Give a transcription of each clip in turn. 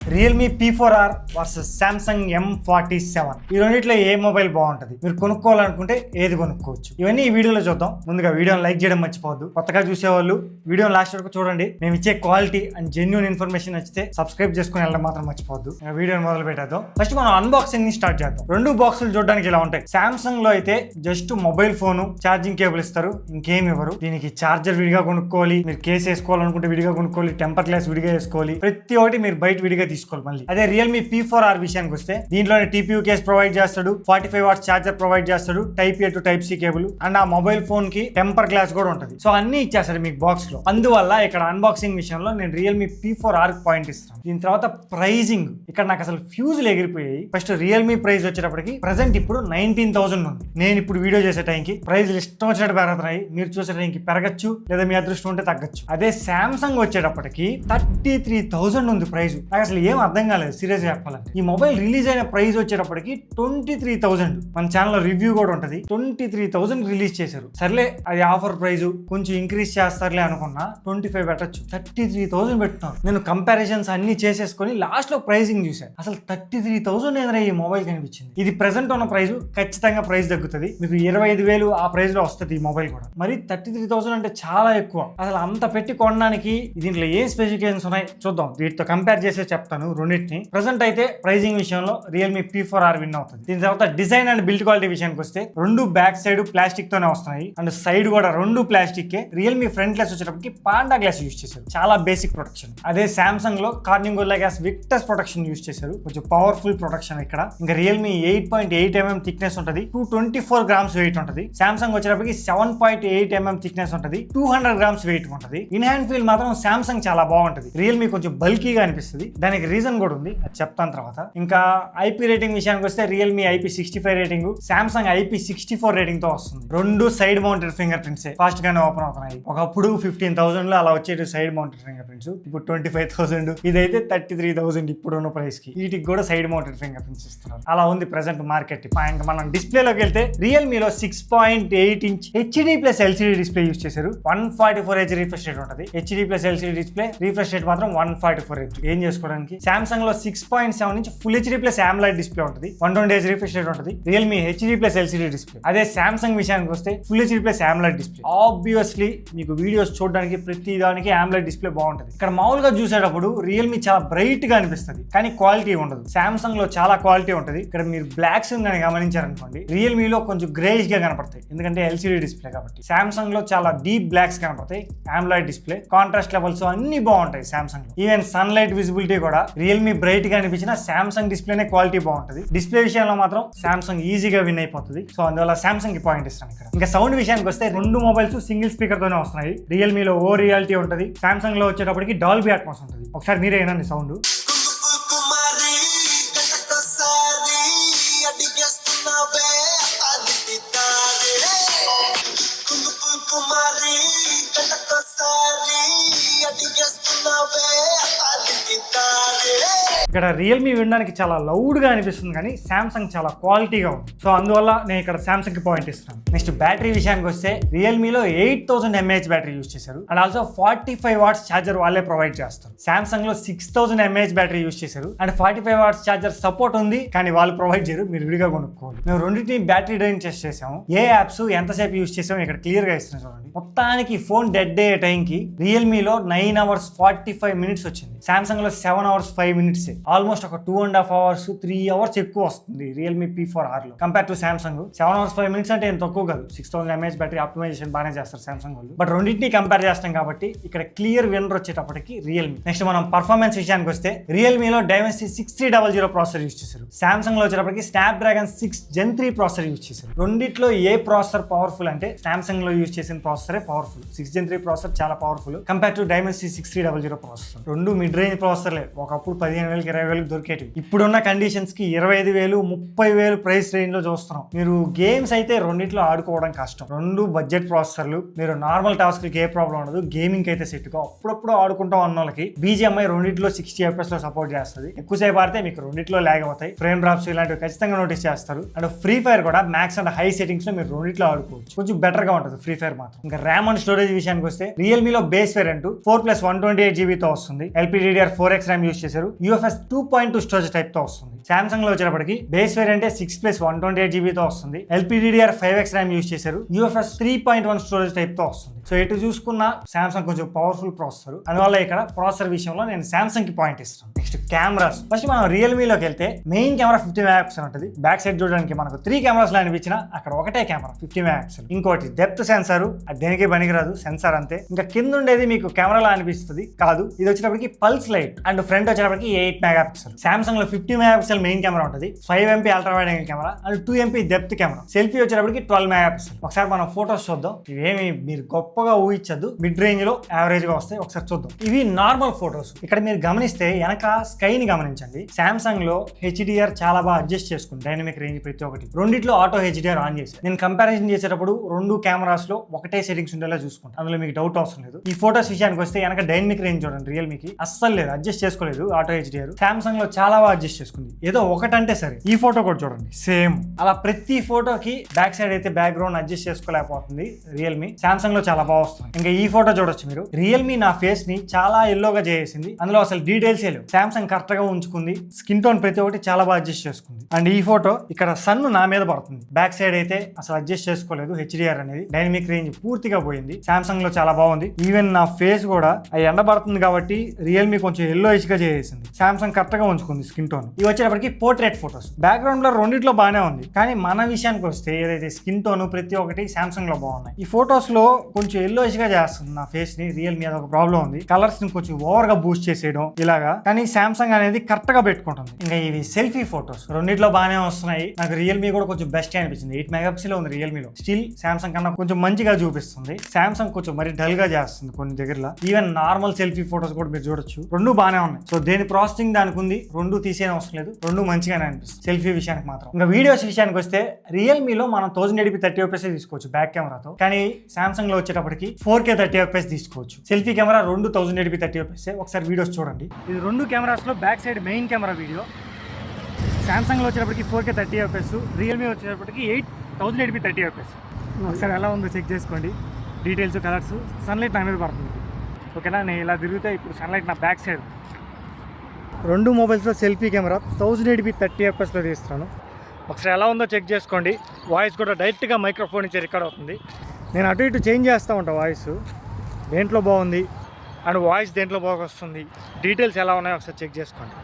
Realme P4R versus Samsung M47 ఈ రెండిట్లో ఏ mobile బాగుంటుంది, మీరు కొనుక్కోవాలనుకుంటే ఏది కొనుక్కోవచ్చు, ఇవన్నీ ఈ వీడియోలో చూద్దాం. ముందుగా వీడియోని లైక్ చేయడం మర్చిపోవద్దు. కొత్తగా చూసేవాళ్ళు వీడియోని లాస్ట్ వరకు చూడండి. మేము ఇచ్చే క్వాలిటీ అండ్ జెన్యూన్ ఇన్ఫర్మేషన్ నచ్చితే సబ్స్క్రైబ్ చేసుకుని వెళ్ళడం మాత్రం మర్చిపోవద్దు. వీడియోని మొదలు పెట్టేద్దాం. ఫస్ట్ మనం అన్బాక్సింగ్ ని స్టార్ట్ చేద్దాం. రెండు బాక్సులు చూడడానికి ఇలా ఉంటాయి. సామ్సంగ్ లో అయితే just mobile phone, charging cable ఇస్తారు, ఇంకేం ఇవ్వరు. దీనికి ఛార్జర్ విడిగా కొనుక్కోవాలి, మీరు కేసు వేసుకోవాలనుకుంటే విడిగా కొనుక్కోవాలి, టెంపర్ గ్లాస్ విడిగా వేసుకోవాలి, ప్రతి ఒక్కటి మీరు బయట విడిగా తీసుకోవాలి. మళ్ళీ అదే రియల్మీ P4R విషయానికి వస్తే దీంట్లోనే TPU కేస్ ప్రొవైడ్ చేస్తాడు, 45 వాట్స్ ఛార్జర్ ప్రొవైడ్ చేస్తాడు, type A to type C cable, and ఆ మొబైల్ ఫోన్ కి టెంపర్ గ్లాస్ కూడా ఉంటుంది. సో అన్ని ఇచ్చేస్తాడు మీకు బాక్స్ లో. అందువల్ల ఇక్కడ అన్బాక్సింగ్ విషయంలో నేను రియల్మీ P4R పాయింట్ ఇస్తాను. దీని తర్వాత ప్రైజింగ్, ఇక్కడ నాకు అసలు ఫ్యూజులు ఎగిరిపోయాయి. ఫస్ట్ రియల్మీ ప్రైస్ వచ్చేటప్పటికి ప్రెసెంట్ ఇప్పుడు 19,000 ఉంది. నేను ఇప్పుడు వీడియో చేసే టైంకి ప్రైస్ ఇష్టం వచ్చినట్టు పెరుగుతున్నాయి. మీరు చూసే టైంకి పెరగచ్చు, లేదా మీ అదృష్టం ఉంటే తగ్గచ్చు. అదే సామ్సంగ్ వచ్చేటప్పటికి 33,000 ఉంది ప్రైస్. నాకు అసలు ఏం అర్థం కాలేదు సీరియస్ చెప్పాలంటే. ఈ మొబైల్ రిలీజ్ అయిన ప్రైస్ వచ్చేటప్పటికి 23,000. మన ఛానల్ రివ్యూ కూడా ఉంటుంది. 23,000 రిలీజ్ చేశారు. సర్లే అది ఆఫర్ ప్రైస్, కొంచెం ఇంక్రీజ్ చేస్తారులే అనుకున్నా 25 పెట్టచ్చు. 33,000 పెట్టున్నారు. నేను కంపారిజన్స్ అన్ని చేసేసుకొని లాస్ట్ లో ప్రైసింగ్ చూసాను. అసలు 33,000 ఏదైనా ఈ మొబైల్ కనిపించింది. ఇది ప్రెసెంట్ ఉన్న ప్రైస్, ఖచ్చితంగా ప్రైస్ తగ్గుతుంది. మీకు 25,000 ఆ ప్రైస్ లో వస్తుంది ఈ మొబైల్ కూడా. మరి 33,000 అంటే చాలా ఎక్కువ. అసలు అంత పెట్టి కొనడానికి దీంట్లో ఏ స్పెసిఫికేషన్స్ ఉన్నాయి చూద్దాం. వీటితో కంపేర్ చేసే చెప్తాను రెండింటిని. ప్రెసెంట్ అయితే ప్రైజింగ్ విషయంలో రియల్మీ P4R విన్ అవుతుంది. దీని తర్వాత డిజైన్ అండ్ బిల్డ్ క్వాలిటీ విషయానికి వస్తే రెండు బ్యాక్ సైడ్ ప్లాస్టిక్ తోనే వస్తున్నాయి, అండ్ సైడ్ కూడా రెండు ప్లాస్టిక్. రియల్మీ ఫ్రంట్ గ్లాస్ వచ్చేటప్పటికి పాండా గ్లాస్ యూజ్ చేశారు, చాలా బేసిక్ ప్రొటెక్షన్. అదే సామ్సంగ్ లో కార్నింగోలా గ్లాస్ విక్టస్ ప్రొటెక్షన్ యూజ్ చేశారు, కొంచెం పవర్ఫుల్ ప్రొటెక్షన్ ఇక్కడ. ఇంకా రియల్మీ 8.8 mm థిక్నెస్ ఉంటుంది, 224 grams వెయిట్ ఉంటుంది. సామ్సంగ్ వచ్చేటప్పటికి 7.8 mm థిక్నెస్ ఉంటుంది, 200 grams వెయిట్ ఉంటుంది. ఇన్ హ్యాండ్ ఫీల్ మాత్రం సామ్సంగ్ చాలా బాగుంటుంది, రియల్మీ కొంచెం బల్కీగా అనిపిస్తుంది. దానికి రీజన్ కూడా ఉంది, అది చెప్తాను తర్వాత. ఇంకా IP రేటింగ్ విషయానికి వస్తే Realme IP65 rating, Samsung IP64 rating తో వస్తుంది. రెండు side mounted finger prints fast గానే ఓపెన్ అవుతున్నాయి. ఒకప్పుడు 15,000 లో అలా వచ్చేది సైడ్ మౌంటెడ్ ఫింగర్ ప్రింట్స్, ఇప్పుడు 25,000. ఇదైతే 33,000 ఇప్పుడున్న ప్రైస్ కి. వీటికి కూడా సైడ్ మౌంటెడ్ ఫింగర్ ప్రింట్స్ ఇస్తున్నారు. అలా ఉంది ప్రెసెంట్ మార్కెట్. ఇంకా మనం డిస్ప్లేలోకి వెళ్తే రియల్మీలో 6.8 inch HD+LCD డిస్ప్లే యూజ్ చేశారు. 144 Hz రిఫ్రెష్ రేట్ ఉంటుంది. HD+LCD డిస్ప్లే, రిఫ్రెష్ రేట్ మాత్రం 144 Hz. ఏం చేసుకోవడానికి. సామ్సంగ్ లో 6.7 inch full HD+ AMOLED display ఉంటుంది, 120 Hz రిఫ్రెష్ రేట్ ఉంటుంది. Realme HD+LCD display. అదే సామ్సంగ్ విషయానికి వస్తే full HD+ AMOLED display. Obviously మీకు వీడియోస్ చూడడానికి ప్రతి దానికి AMOLED డిస్ప్లే బాగుంటుంది. ఇక్కడ మామూలుగా చూసేటప్పుడు రియల్మీ చాలా బ్రైట్ గా అనిపిస్తుంది, కానీ క్వాలిటీ ఉండదు. సామ్సంగ్ లో చాలా క్వాలిటీ ఉంటుంది. ఇక్కడ మీరు బ్లాక్స్ గమనించారనుకోండి, రియల్మీలో కొంచెం గ్రేయిష్ గా కనపడతాయి, ఎందుకంటే LCD డిస్ప్లే కాబట్టి. సామ్సంగ్ లో చాలా డీప్ బ్లాక్స్ కనపడతాయి. AMOLED డిస్ప్లే, కాంట్రాస్ట్ లెవెల్స్ అన్ని బాగుంటాయి సామ్సంగ్ లో. ఈవెన్ సన్లైట్ విజిబిలిటీ కూడా రియల్మీ బ్రైట్ గా అనిపించిన సామ్సంగ్ డిస్ప్లేనే క్వాలిటీ బాగుంటుంది. డిస్ప్లే విషయంలో మాత్రం సామ్సంగ్ ఈజీగా విన్ అయిపోతుంది. సో అందువల్ల సామ్సంగ్ కి పాయింట్ ఇస్తాను ఇక్కడ. ఇంకా సౌండ్ విషయానికి వస్తే రెండు మొబైల్స్ సింగిల్ స్పీకర్ తోనే వస్తున్నాయి. రియల్మీలో ఓ రియాలిటీ ఉంటుంది, సామ్సంగ్ లో వచ్చేటప్పటికి డాల్బీ అట్మాస్ ఉంటుంది. ఒకసారి మీరే వినండి సౌండ్. ఇక్కడ రియల్మీ వినడానికి చాలా లౌడ్ గా అనిపిస్తుంది, కానీ సామ్సంగ్ చాలా క్వాలిటీగా ఉంది. సో అందువల్ల నేను ఇక్కడ సామ్సంగ్ కి పాయింట్ ఇస్తాను. నెక్స్ట్ బ్యాటరీ విషయానికి వస్తే రియల్మీలో 8,000 mAh బ్యాటరీ యూజ్ చేశారు, అండ్ ఆల్సో 45 watts ఛార్జర్ వాళ్ళే ప్రొవైడ్ చేస్తారు. సామ్సంగ్ లో 6,000 mAh బ్యాటరీ యూజ్ చేశారు, అండ్ 45 watts ఛార్జర్ సపోర్ట్ ఉంది, కానీ వాళ్ళు ప్రొవైడ్ చేయరు, మీరు విడిగా కొనుక్కోవాలి. మేము రెండింటిని బ్యాటరీ డ్రైన్ టెస్ట్ చేసాము. ఏ యాప్స్ ఎంతసేపు యూజ్ చేసాము ఇక్కడ క్లియర్ గా ఇస్తున్నాం చూడండి. మొత్తానికి ఫోన్ డెడ్ అయ్యే టైంకి రియల్మీలో 9 hours 45 minutes వచ్చింది, సామ్సంగ్ లో 7 hours 5 minutes. ఆల్మోస్ట్ ఒక 2.5 hours 3 hours ఎక్కువ వస్తుంది రియల్మీ P4R లో compare to Samsung. 7 hours 5 minutes అంటే ఏం తక్కువ కాదు. 6,000 mAh బ్యాటరీ ఆప్టిమైజేషన్ బాగానే చేస్తారు సామ్సంగ్ వాళ్ళు. బట్ రెండింటిని కంపేర్ చేస్తాం కాబట్టి ఇక్కడ క్లియర్ విన్నర్ వచ్చేటప్పటికి రియల్మీ. నెక్స్ట్ మనం పర్ఫార్మెన్స్ విషయానికి వస్తే రియల్మీలో Dimensity 6300 ప్రాసెసర్ యూజ్ చేశారు. సామ్సంగ్ లో వచ్చేటప్పటికి Snapdragon 6 Gen 3 ప్రాసెసర్ యూజ్ చేశారు. రెండిట్లో ఏ ప్రాసెసర్ పవర్ఫుల్ అంటే సామ్సంగ్ లో యూజ్ చేసిన ప్రాసెసరే పవర్ఫుల్. 6 Gen 3 ప్రాసెసర్ చాలా powerful compare to Dimensity 6300 processor. రెండు మిడ్ రేంజ్ ప్రాసెసర్లే. ఒకప్పుడు 15,000 20,000 దొరికేటివి. ఇప్పుడున్న కండిషన్స్ కి 25,000 30,000 ప్రైస్ రేంజ్ లో చూస్తున్నాం. మీరు గేమ్స్ అయితే రెండిట్లో ఆడుకోవడం కష్టం. రెండు బడ్జెట్ ప్రాసెసర్లు, మీరు నార్మల్ టాస్క్ కి ఏ ప్రాబ్లం ఉండదు. గేమింగ్ అయితే సెట్ గా అప్పుడప్పుడు ఆడుకుంటాం అన్న వాళ్ళకి BGMI రెండిట్లో 60 FPS లో సపోర్ట్ చేస్తుంది. ఎక్కువసేపు ఆడితే మీకు రెండిట్లో లాగ్ అవుతాయి, ఫ్రేమ్ డ్రాప్స్ ఇలాంటివి ఖచ్చితంగా నోటీస్ చేస్తారు. అండ్ ఫ్రీ ఫైర్ కూడా మ్యాక్స్ అండ్ హై సెటింగ్స్ లో మీరు రెండిట్లో ఆడుకోవచ్చు, కొంచెం బెటర్ గా ఉంటుంది ఫ్రీ ఫైర్ మాత్రం. ఇంకా ర్యామ్ అండ్ స్టోరేజ్ విషయానికి వస్తే రియల్మీలో బేస్ వేరియంట్ 4+128 GB తో వస్తుంది. LPDDR4X ర్యామ్ యూజ్ చేశారు. UFS 2.2 స్టోరేజ్ టైప్ తో వస్తుంది. సామ్సంగ్ లో వచ్చేటప్పటికి బేస్ వేరియంట్ 6+128GB తో వస్తుంది. LPDDR5X ర్యామ్ యూజ్ చేశారు. UFS 3.1 స్టోరేజ్ టైప్ తో వస్తుంది. సో ఎటు చూసుకున్న సామ్సంగ్ కొంచెం పవర్ఫుల్ ప్రాసెసర్, అందువల్ల ఇక్కడ ప్రాసెసర్ విషయంలో నేను సామ్సంగ్ కి పాయింట్ ఇస్తాను. Next cameras. ఫస్ట్ మనం రియల్మీలోకి వెళ్తే మెయిన్ కెమెరా 50 మెగాపిక్సెల్ ఉంటుంది. బ్యాక్ సైడ్ చూడడానికి మనకు 3 కెమెరాస్ లా అనిపించిన అక్కడ ఒకటే కెమెరా 50 మెగాపిక్సెల్. ఇంకోటి డెప్త్ సెన్సార్, అది దేనికి పనికిరాదు, సెన్సార్ అంతే. ఇంకా కింద ఉండేది మీకు కెమెరాలా అనిపిస్తుంది, కాదు. ఇది వచ్చేటప్పటికి పల్స్ లైట్ అండ్ ఫ్రంట్ వచ్చేటప్పటికి 8 మెగాపిక్సెల్. సామ్సంగ్ లో 50 మెగాపిక్సెల్ మెయిన్ కెమెరా ఉంటుంది, 5MP ultra wide angle camera and 2MP depth camera. Selfie వచ్చేటప్పటికి 12 మెగాపిక్సెల్. ఒకసారి మనం ఫోటోస్ చూద్దాం. ఇవేమి మీరు గొప్పగా ఊహించద్దు, మిడ్ రేంజ్ లో యావరేజ్ గా వస్తాయి. ఒకసారి చూద్దాం. ఇవి నార్మల్ ఫోటోస్. ఇక్కడ మీరు గమనిస్తే వెనక స్కై ని గమనించండి. సామ్సంగ్ లో HDR చాలా బాగా అడ్జస్ట్ చేసుకుంది, డైనమిక్ రేంజ్ ప్రతి ఒక్కటి. రెండిట్లో ఆటో HDR ఆన్ చేశారు. నేను కంపారిజన్ చేసేటప్పుడు రెండు కెమెరాస్ లో ఒకటే సెట్టింగ్స్ ఉండేలా చూసుకుంటాను, అందులో మీకు డౌట్ అవసరం లేదు. ఈ ఫోటోస్ విషయానికి వస్తే వెనక డైనమిక్ రేంజ్ చూడండి, రియల్మీకి అస్సలు లేదు, అడ్జస్ట్ చేసుకోలేదు ఆటో HDR. సామ్సంగ్ లో చాలా బాగా అడ్జస్ట్ చేసుకుంది. ఏదో ఒకటంటే సరే. ఈ ఫోటో కూడా చూడండి సేమ్. అలా ప్రతి ఫోటోకి బ్యాక్ సైడ్ అయితే బ్యాక్గ్రౌండ్ అడ్జస్ట్ చేసుకోలేకపోతుంది రియల్మీ. సామ్సంగ్ లో చాలా బాగా వస్తుంది. ఇంకా ఈ ఫోటో చూడొచ్చు మీరు. రియల్మీ నా ఫేస్ ని చాలా ఎల్లోగా చేసింది, అందులో అసలు డీటెయిల్స్ లేవు. సామ్సంగ్ కరెక్ట్ గా ఉంచుకుంది. స్కిన్ టోన్ ప్రతి ఒక్కటి చాలా బాగా అడ్జస్ట్ చేసుకుంది. అండ్ ఈ ఫోటో ఇక్కడ సన్ నా మీద పడుతుంది, బ్యాక్ సైడ్ అయితే అసలు అడ్జస్ట్ చేసుకోలేదు. HDR అనేది డైనమిక్ రేంజ్ పూర్తిగా పోయింది. సామ్సంగ్ లో చాలా బాగుంది. ఈవెన్ నా ఫేస్ కూడా ఎండ పడుతుంది కాబట్టి రియల్మీ కొంచెం ఎల్లోయిష్ గా చేసింది. సామ్సంగ్ కరెక్ట్ గా ఉంచుకుంది స్కిన్ టోన్. ఇవి వచ్చేటప్పటికి పోర్ట్రేట్ ఫోటోస్. బ్యాక్గ్రౌండ్ లో రెండిట్లో బాగానే ఉంది, కానీ మన విషయానికి వస్తే ఏదైతే స్కిన్ టోన్ ప్రతి ఒక్కటి సామ్సంగ్ లో బాగున్నాయి. ఈ ఫోటోస్ లో కొంచెం ఎల్లోయిష్ గా చేస్తుంది నా ఫేస్ ని రియల్మీ. అదొక ప్రాబ్లం ఉంది. కలర్స్ ని కొంచెం ఓవర్ గా బూస్ట్ చేసేయడం ఇలాగా, కానీ సామ్సంగ్ అనేది కరెక్ట్ గా పెట్టుకుంటుంది. ఇంకా ఇవి సెల్ఫీ ఫోటోస్ రెండిట్లో బాగానే వస్తున్నాయి. నాకు రియల్మీ కూడా కొంచెం బెస్ట్ అనిపించింది. 8 మెగాపిక్సెల్ ఉంది రియల్మీలో. స్టిల్ సామ్సంగ్ కన్నా కొంచెం మంచిగా చూపిస్తుంది. సామ్సంగ్ కొంచెం మరి డల్ గా చేస్తుంది కొన్ని దగ్గరలో. ఈవెన్ నార్మల్ సెల్ఫీ ఫోటోస్ కూడా మీరు చూడొచ్చు, రెండు బాగానే ఉన్నాయి. సో దేని ప్రాసెసింగ్ దానికి ఉంది, రెండు తీసేయడం అవసరం లేదు, రెండు మంచిగానే అనిపిస్తుంది సెల్ఫీ విషయానికి మాత్రం. ఇంకా వీడియోస్ విషయానికి వస్తే రియల్మీలో మనం 1080p 30fps తీసుకోవచ్చు బ్యాక్ కెమెరాతో, కానీ సామ్సంగ్ లో వచ్చేటప్పటికి 4K 30fps తీసుకోవచ్చు. సెల్ఫీ కెమెరా రెండు 1080p 30fps. ఒకసారి వీడియోస్ చూడండి. ఇది రెండు కెమెరాస్ లో back side main camera video. Samsung లో వచ్చేటప్పటికి 4K 30fps, రియల్మీ వచ్చేటప్పటికి 1080p 30fps. ఒకసారి ఎలా ఉందో చెక్ చేసుకోండి. డీటెయిల్స్, కలర్స్, సన్లైట్ నా మీద పడుతుంది. ఓకేనా, నేను ఇలా తిరిగితే ఇప్పుడు సన్లైట్ నా బ్యాక్ సైడ్. రెండు మొబైల్స్లో సెల్ఫీ కెమెరా 1080p 30fpsలో తీస్తున్నాను. ఒకసారి ఎలా ఉందో చెక్ చేసుకోండి. వాయిస్ కూడా డైరెక్ట్గా మైక్రోఫోన్ నుంచి రికార్డ్ అవుతుంది. నేను అటు ఇటు చేంజ్ చేస్తూ ఉంటాను వాయిస్, దేంట్లో బాగుంది అండ్ వాయిస్ దేంట్లో బాగా వస్తుంది, డీటెయిల్స్ ఎలా ఉన్నాయో ఒకసారి చెక్ చేసుకోండి.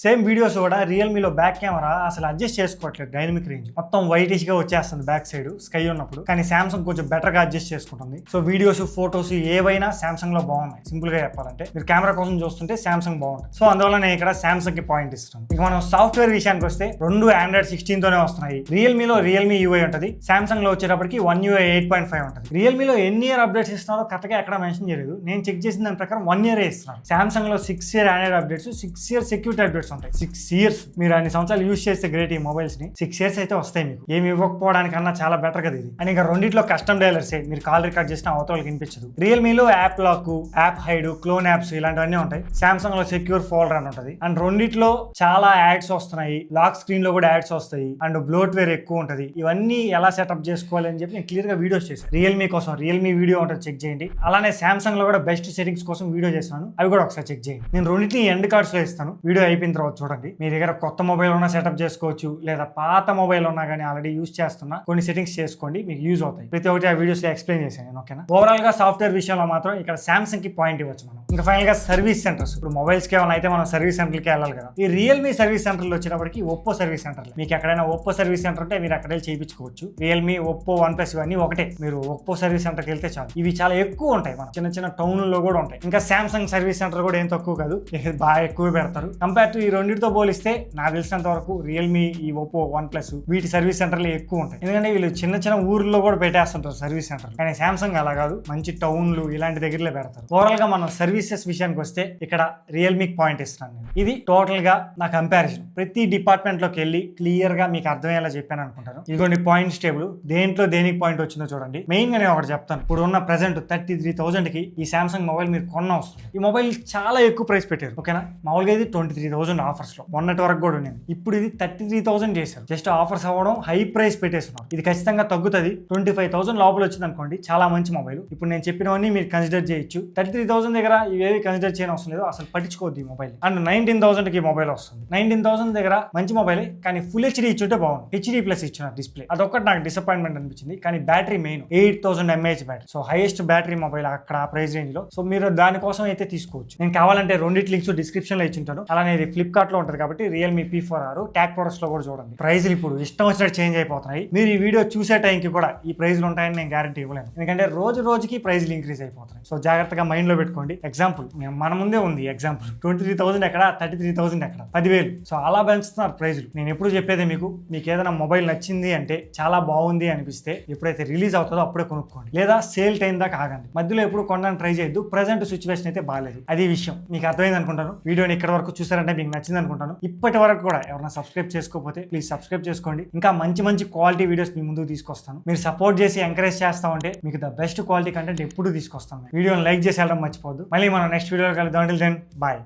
సేమ్ వీడియోస్ కూడా రియల్మీలో బ్యాక్ కెమెరా అసలు అడ్జస్ట్ చేసుకోవట్లేదు, డైనమిక్ రేంజ్ మొత్తం వైటిష్ గా వచ్చేస్తుంది బ్యాక్ సైడ్ స్కై ఉన్నప్పుడు. కానీ సామ్సంగ్ కొంచెం బెటర్ గా అడ్జస్ట్ చేసుకుంటుంది. సో వీడియోస్, ఫోటోస్ ఏవైనా సామ్సంగ్ లో బాగున్నాయి. సింపుల్ గా చెప్పాలంటే మీరు కెమెరా కోసం చూస్తుంటే సామ్సంగ్ బాగుంటుంది. సో అందువల్ల నేను ఇక్కడ సామ్సంగ్ కి పాయింట్ ఇస్తాను. ఇక మనం సాఫ్ట్వేర్ విషయానికి వస్తే రెండు Android 16 తోనే వస్తున్నాయి. రియల్మీలో రియల్మీ UI ఉంటుంది, సామ్సంగ్ లో వచ్చేటప్పటికి One UI 8.5 ఉంటుంది. రియల్మీలో ఎన్ని ఇయర్ అప్డేట్స్ ఇస్తున్నారో కరెక్ట్ గా ఎక్కడ మెన్షన్ చేయలేదు. నేను చెక్ చేసిన దాని ప్రకారం 1 year ఇస్తున్నారు. సామ్సంగ్ లో 6 year Android updates, 6 year security updates ఉంటాయి. 6 years మీరు అన్ని సంవత్సరాలు యూజ్ చేస్తే గ్రేట్. ఈ మొబైల్స్ ని 6 years అయితే వస్తాయి మీకు. ఏమి ఇవ్వకపోవడానికన్నా చాలా బెటర్ కదా ఇది. అండ్ ఇంకా రెండిట్లో కస్టమ్ డైలర్స్, మీరు కాల్ రికార్డ్ చేసిన అవతలకి వినిపించదు. రియల్మీలో app lock, app hide, clone apps ఇలాంటివన్నీ ఉంటాయి. సామ్సంగ్ లో సెక్యూర్ ఫోల్డర్ అని ఉంటుంది. అండ్ రెండిట్లో చాలా యాడ్స్ వస్తున్నాయి. లాక్ స్క్రీన్ లో కూడా యాడ్స్ వస్తాయి. అండ్ బ్లోట్వేర్ ఎక్కువ ఉంటుంది. ఇవన్నీ ఎలా సెటప్ చేసుకోవాలి అని చెప్పి నేను క్లియర్ గా వీడియోస్ చేశాను రియల్మీ కోసం. రియల్మీ వీడియో ఉంటుంది, చెక్ చేయండి. అలానే సామ్సంగ్ లో కూడా బెస్ట్ సెట్టింగ్స్ కోసం వీడియో చేశాను, అవి కూడా ఒకసారి చెక్ చేయండి. నేను రెండింటిని ఎండ్ కార్డ్స్ లో ఇస్తాను. వీడియో అయిపోయిన తర్వాత చూడండి. మీ దగ్గర కొత్త మొబైల్ ఉన్నా సెటప్ చేసుకోవచ్చు, లేదా పాత మొబైల్ ఉన్నా కానీ ఆల్రెడీ యూజ్ చేస్తున్నా కొన్ని సెట్టింగ్స్ చేసుకోండి, మీకు యూజ్ అవుతాయి. ప్రతి ఒక్కటి ఆ వీడియోస్ లో ఎక్స్ప్లెయిన్ చేశాను నేను. ఓకేనా, ఓవరాల్ గా సాఫ్ట్వేర్ విషయంలో మాత్రం ఇక్కడ సామ్సంగ్ కి పాయింట్ ఇవ్వచ్చు మనం. ఇంకా ఫైనల్ గా సర్వీస్ సెంటర్స్. ఇప్పుడు మొబైల్స్ కేవలం అయితే మనం సర్వీస్ సెంటర్కి వెళ్ళాలి కదా. ఈ రియల్మీ సర్వీస్ సెంటర్లు వచ్చేటప్పటికి ఒప్పో సర్వీస్ సెంటర్. మీకు ఎక్కడైనా ఒప్పో సర్వీస్ సెంటర్ ఉంటే మీరు అక్కడే చేయించుకోవచ్చు. రియల్మీ, ఒప్పో, OnePlus ఇవన్నీ ఒకటే. మీరు ఒప్పో సర్వీస్ సెంటర్కి వెళ్తే చాలు. ఇవి చాలా ఎక్కువ ఉంటాయి, మన చిన్న చిన్న టౌన్లో కూడా ఉంటాయి. ఇంకా సామ్సంగ్ సర్వీస్ సెంటర్ కూడా ఏం తక్కువ కాదు, బాగా ఎక్కువ పెడతారు. కంపేర్ టు ఈ రెండింటితో పోలిస్తే నాకు తెలిసినంత వరకు రియల్మీ, ఈ ఒప్పో, OnePlus వీటి సర్వీస్ సెంటర్లు ఎక్కువ ఉంటాయి. ఎందుకంటే వీళ్ళు చిన్న చిన్న ఊర్లో కూడా పెట్టేస్తుంటారు సర్వీస్ సెంటర్. కానీ సామ్సంగ్ అలా కాదు, మంచి టౌన్లు ఇలాంటి దగ్గరలో పెడతారు. ఓవరాల్ గా మనం సర్వీసెస్ విషయానికి వస్తే ఇక్కడ రియల్మీకి పాయింట్ ఇస్తాను నేను. ఇది టోటల్ గా నా కంపారిజన్. ప్రతి డిపార్ట్మెంట్ లోకి వెళ్ళి క్లియర్ గా మీకు అర్థమయ్యేలా చెప్పాను అనుకుంటాను. ఇదిగోండి పాయింట్స్ టేబుల్, దేంట్లో దేనికి పాయింట్ వచ్చిందో చూడండి. మెయిన్ గా నేను ఒకటి చెప్తాను. ఇప్పుడు ఉన్న ప్రెసెంట్ 33,000 కి ఈ సామ్సంగ్ మొబైల్ మీరు కొన్న వస్తుంది. ఈ మొబైల్ చాలా ఎక్కువ ప్రైస్ పెట్టారు. ఓకేనా, మామూలుగా ఇది 23,000 30,000 ఆఫర్స్ లో మొన్నటి వరకు కూడా ఉంది. ఇప్పుడు ఇది 33,000 చేశారు. జస్ట్ ఆఫర్స్ అవ్వడం, హై ప్రైస్ పెట్టేస్తున్నారు. ఇది ఖచ్చితంగా తగ్గుతుంది. 25,000 లోపల వచ్చింది అనుకోండి, చాలా మంచి మొబైల్. ఇప్పుడు నేను చెప్పినవన్నీ మీరు కన్సిడర్ చేయొచ్చు. 33,000 దగ్గర ఇవేవి కన్సిడర్ చేయని అవసరం లేదు, అసలు పట్టించుకోవద్దు ఈ మొబైల్. అండ్ 19,000 కి మొబైల్ వస్తుంది. 19,000 దగ్గర మంచి మొబైల్, కానీ ఫుల్ హెచ్డీ ఇచ్చుంటే బాగుంది. హెచ్డీ ప్లస్ ఇచ్చిన డిస్ప్లే అదొక్కటి నాకు డిసప్పాయింట్మెంట్ అనిపించింది. కానీ battery main 8,000 mAh battery. So highest battery mobile అక్కడ ఆ ప్రైస్ రేంజ్ లో. సో మీరు దానికోసం అయితే తీసుకోవచ్చు. నేను కావాలంటే రెండింటి లింక్స్ డిస్క్రిప్షన్ లో ఇచ్చింటాను. అలానే ఇది ఫ్లిప్కార్ట్ లో ఉంటుంది కాబట్టి రియల్మీ P4R ట్యాగ్ ప్రొడక్ట్స్ లో కూడా చూడండి. ప్రైజ్లు ఇప్పుడు ఇష్టం వచ్చినట్టు చేంజ్ అయిపోతున్నాయి. మీరు ఈ వీడియో చూసే టైంకి కూడా ఈ ప్రైజ్లు ఉంటాయని నేను గ్యారంటీ ఇవ్వలేను, ఎందుకంటే రోజుకి ప్రైజ్లు ఇంక్రీజ్ అయిపోతున్నాయి. సో జాగ్రత్తగా మైండ్ లో పెట్టుకోండి. ఎగ్జాంపుల్ మన ముందే ఉంది ఎగ్జాంపుల్. 23,000 ఎక్కడ, 33,000 ఎక్కడ, 10,000. సో అలా పెంచుతున్నారు ప్రైజ్లు. నేను ఎప్పుడు చెప్పేది మీకు ఏదైనా మొబైల్ నచ్చింది అంటే, చాలా బాగుంది అనిపిస్తే ఎప్పుడైతే రిలీజ్ అవుతుందో అప్పుడే కొనుక్కోండి, లేదా సేల్ టైం దాకా ఆగండి. మధ్యలో ఎప్పుడు కొనడానికి ట్రై చేయొద్దు. ప్రెజెంట్ సిచ్యువేషన్ అయితే బాగాలేదు. అది విషయం మీకు అర్థమైంది అనుకుంటాను. వీడియోని ఇక్కడ వరకు చూసారంటే మీకు నచ్చింది అనుకుంటాను. ఇప్పటి వరకు కూడా ఎవరైనా సబ్స్క్రైబ్ చేసుకోకపోతే ప్లీజ్ సబ్స్క్రైబ్ చేసుకోండి. ఇంకా మంచి క్వాలిటీ వీడియోస్ మీ ముందుకు తీసుకొస్తాను. మీరు సపోర్ట్ చేసి ఎంకరేజ్ చేస్తా ఉంటే మీకు ద బెస్ట్ క్వాలిటీ కంటెంట్ ఎప్పుడు తీసుకొస్తాను. వీడియోని లైక్ చేసి వెళ్ళడం మర్చిపోవద్దు. మళ్ళీ మనం నెక్స్ట్ వీడియోలో కలుద్దాం. Until then bye.